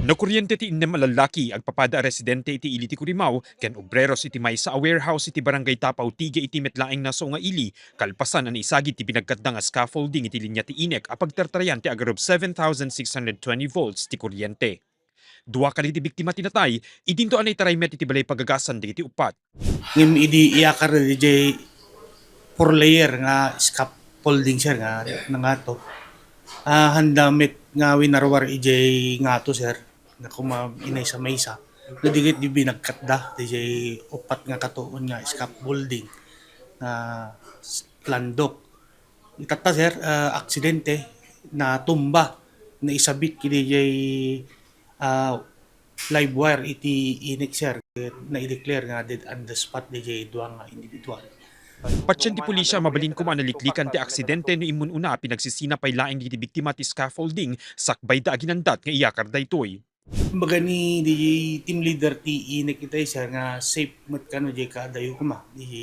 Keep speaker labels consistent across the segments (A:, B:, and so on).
A: Nakuryente ti inem malalaki ang papada residente iti ili ti Kurimaw, ken obreros iti may sa warehouse iti barangay Tapaw Tiga iti metlaeng naso nga ili, kalpasan ang isagid ti pinagkatda nga scaffolding iti linya ti inek a pagtartarayan ti agarob 7,620 volts ti kuryente. Dua kali ti biktima tinatay, idinto anay taraymet iti balay pagagasan di iti upat.
B: Ngim idi iyakar na DJ 4 layer nga scaffolding sir nga to. Handamit nga winarwar ij nga to sir nga kuma inay sa maysa. Nadigit di binagkatda DJ upat nga katuon nga scaffolding nga landok. Itata sir aksidente na tumba na isabit kini DJ live wire iti inik sir na i-declare nga dead on the spot DJ duang nga individual.
A: Patsyan ti pulisya mabalin ko manaliklikan ti aksidente no imun una pinagsisina pay laing iti biktima ti scaffolding sakbay da aginandat nga iyakar daytoy.
B: Kumbaga ni DJ team leader ti inik itay sir nga safe mat kano DJ kadayo kuma DJ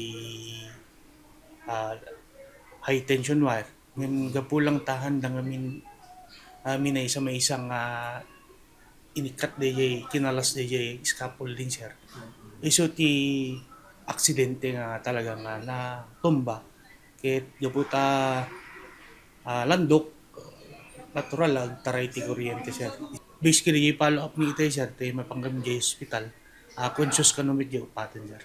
B: high tension wire ngem gapulang tahan da ngamin minay sa may isang inikat DJ kinalas DJ scaffolding sir. Iso ti aksidente nga talaga nga na tumba ket gaputa landok natural ag taray ti kuryente sir. Basically follow up ni itay sir tay mapanggam di hospital conscious kanumit di upaten sir.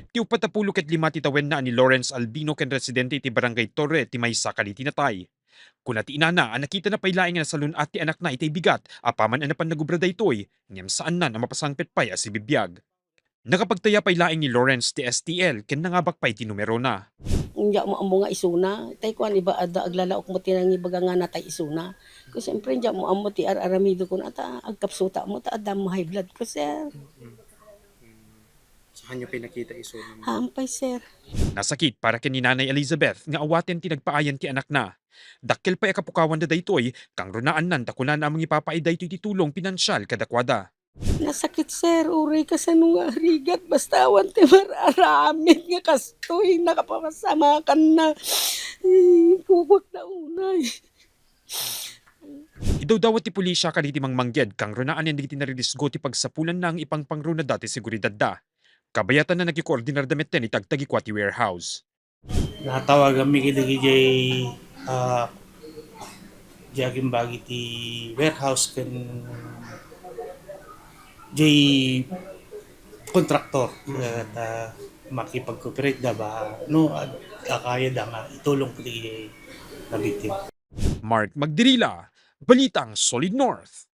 A: Ti upat na pulo ket lima ti tawen na ni Lawrence Albino ken residente iti barangay Torre ti maysa kali tinatay. Kuna ti inana nakita na paylaing nga salun at ti anak na itay bigat apaman anapan nagubra daytoy ngem saan na mapasangpet pay as ibibiyag. Nakapagtaya paylaing ni Lawrence ti STL ken nangabak pay ti numero na.
C: Nya mo amo nga isuna tay kuan iba ada aglalaok mo tinang ibaga nga natay isuna ko siyempre nya mo amo ti aramido kun ata agkapsuta mo ta adam mo high blood ko sir.
D: Saan niyo pinakita iso?
C: Hampay sir.
A: Nasakit para ken ni Nanay Elizabeth nga awaten ti nagpaayan ti anak na. Dakkel pay akapukawan da daytoy kang runaan nan dakuna namang ipapaay daytoy ti tulong pinansyal kadakwada.
C: Nasakit sir uray ka sa nung rigat basta awan ti mararamid nga kastoy nakapasama kan na kuwag na unay.
A: Idawdawat ti pulisya kaniti mangmangged kang runaan yan digiti narilisgo ti pagsapulan na ang ipang pangruna dati seguridad da. Kabayatan na nagkikoordinar damit ten itagtagi kwa ti warehouse.
B: Natawag kami kita DJ jaging bagi ti warehouse ken jay kontraktor at makipag-cooperate da ba no kaya da nga itulong ko ti na victim.
A: Mark Magdirila, Balitang Solid North.